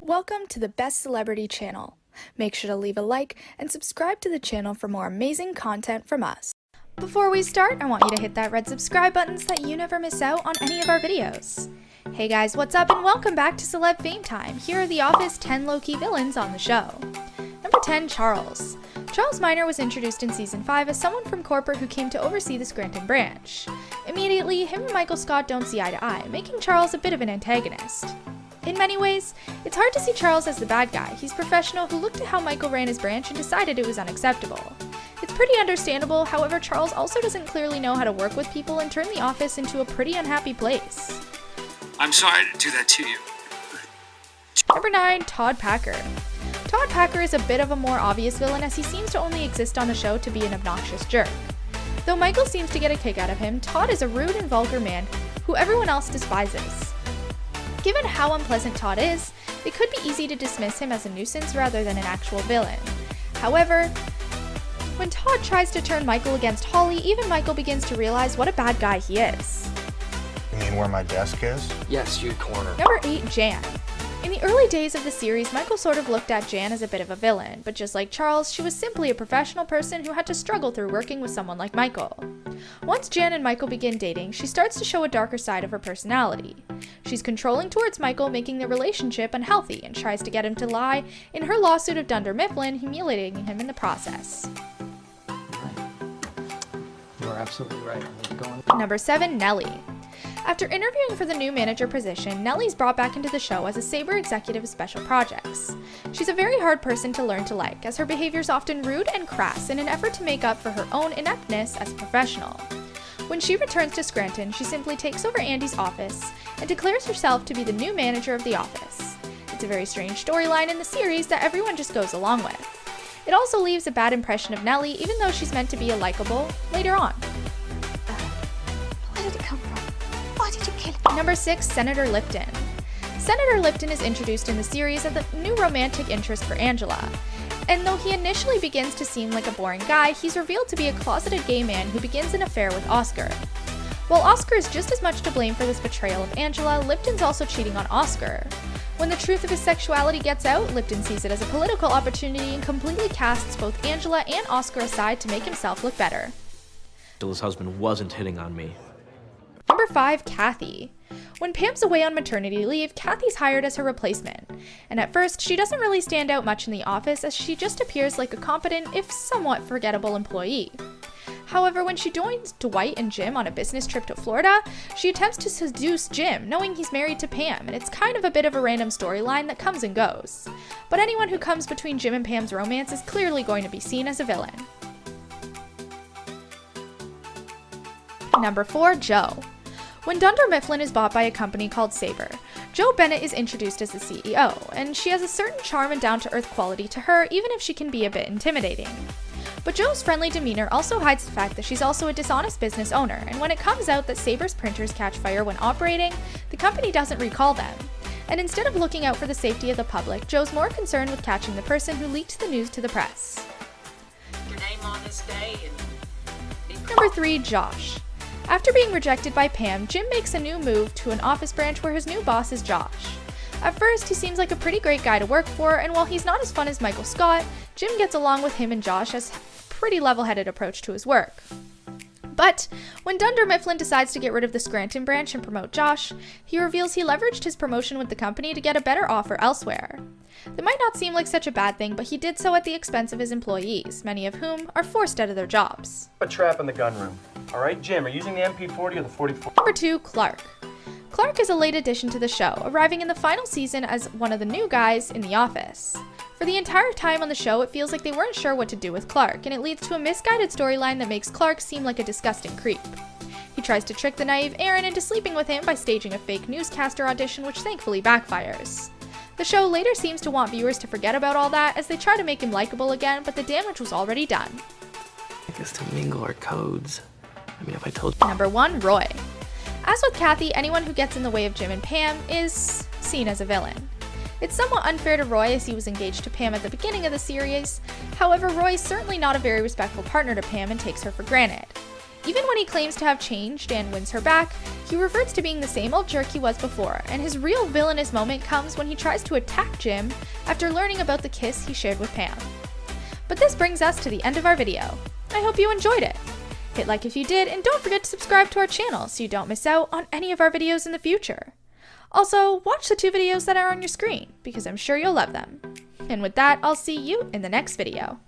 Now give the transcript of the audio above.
Welcome to the Best Celebrity channel. Make sure to leave a like and subscribe to the channel for more amazing content from us. Before we start, I want you to hit that red subscribe button so that you never miss out on any of our videos. Hey guys, what's up and welcome back to Celeb Fame Time. Here are the Office 10 low-key villains on the show. Number 10, Charles. Charles Miner was introduced in Season 5 as someone from corporate who came to oversee the Scranton branch. Immediately, him and Michael Scott don't see eye to eye, making Charles a bit of an antagonist. In many ways, it's hard to see Charles as the bad guy. He's professional who looked at how Michael ran his branch and decided it was unacceptable. It's pretty understandable, however, Charles also doesn't clearly know how to work with people and turn the office into a pretty unhappy place. I'm sorry to do that to you. Number 9, Todd Packer. Todd Packer is a bit of a more obvious villain as he seems to only exist on the show to be an obnoxious jerk. Though Michael seems to get a kick out of him, Todd is a rude and vulgar man who everyone else despises. Given how unpleasant Todd is, it could be easy to dismiss him as a nuisance rather than an actual villain. However, when Todd tries to turn Michael against Holly, even Michael begins to realize what a bad guy he is. You mean where my desk is? Yes, your corner. Number 8, Jan. In the early days of the series, Michael sort of looked at Jan as a bit of a villain, but just like Charles, she was simply a professional person who had to struggle through working with someone like Michael. Once Jan and Michael begin dating, she starts to show a darker side of her personality. She's controlling towards Michael, making the relationship unhealthy, and tries to get him to lie in her lawsuit of Dunder Mifflin, humiliating him in the process. You are absolutely right. Number 7, Nellie. After interviewing for the new manager position, Nellie's brought back into the show as a Sabre executive of special projects. She's a very hard person to learn to like, as her behavior is often rude and crass in an effort to make up for her own ineptness as a professional. When she returns to Scranton, she simply takes over Andy's office and declares herself to be the new manager of the office. It's a very strange storyline in the series that everyone just goes along with. It also leaves a bad impression of Nellie, even though she's meant to be a likable later on. Where did it come from? Why did you kill him? Number 6, Senator Lipton. Senator Lipton is introduced in the series as the new romantic interest for Angela. And though he initially begins to seem like a boring guy, he's revealed to be a closeted gay man who begins an affair with Oscar. While Oscar is just as much to blame for this betrayal of Angela, Lipton's also cheating on Oscar. When the truth of his sexuality gets out, Lipton sees it as a political opportunity and completely casts both Angela and Oscar aside to make himself look better. Angela's husband wasn't hitting on me. Number 5, Kathy. When Pam's away on maternity leave, Kathy's hired as her replacement. And at first, she doesn't really stand out much in the office as she just appears like a competent, if somewhat forgettable employee. However, when she joins Dwight and Jim on a business trip to Florida, she attempts to seduce Jim, knowing he's married to Pam, and it's kind of a bit of a random storyline that comes and goes. But anyone who comes between Jim and Pam's romance is clearly going to be seen as a villain. Number 4, Joe. When Dunder Mifflin is bought by a company called Sabre, Jo Bennett is introduced as the CEO, and she has a certain charm and down-to-earth quality to her, even if she can be a bit intimidating. But Jo's friendly demeanor also hides the fact that she's also a dishonest business owner, and when it comes out that Sabre's printers catch fire when operating, the company doesn't recall them. And instead of looking out for the safety of the public, Jo's more concerned with catching the person who leaked the news to the press. Your name on this day and Number 3, Josh. After being rejected by Pam, Jim makes a new move to an office branch where his new boss is Josh. At first, he seems like a pretty great guy to work for, and while he's not as fun as Michael Scott, Jim gets along with him and Josh as a pretty level-headed approach to his work. But when Dunder Mifflin decides to get rid of the Scranton branch and promote Josh, he reveals he leveraged his promotion with the company to get a better offer elsewhere. That might not seem like such a bad thing, but he did so at the expense of his employees, many of whom are forced out of their jobs. A trap in the gun room. All right, Jim, are you using the MP40 or the 44? Number 2, Clark. Clark is a late addition to the show, arriving in the final season as one of the new guys in the office. For the entire time on the show, it feels like they weren't sure what to do with Clark, and it leads to a misguided storyline that makes Clark seem like a disgusting creep. He tries to trick the naive Aaron into sleeping with him by staging a fake newscaster audition, which thankfully backfires. The show later seems to want viewers to forget about all that as they try to make him likable again, but the damage was already done. I guess to mingle our codes. I mean, if I told you. Number 1, Roy. As with Kathy, anyone who gets in the way of Jim and Pam is seen as a villain. It's somewhat unfair to Roy as he was engaged to Pam at the beginning of the series. However, Roy is certainly not a very respectful partner to Pam and takes her for granted. Even when he claims to have changed and wins her back, he reverts to being the same old jerk he was before, and his real villainous moment comes when he tries to attack Jim after learning about the kiss he shared with Pam. But this brings us to the end of our video. I hope you enjoyed it. Hit like if you did, and don't forget to subscribe to our channel so you don't miss out on any of our videos in the future. Also, watch the 2 videos that are on your screen, because I'm sure you'll love them. And with that, I'll see you in the next video.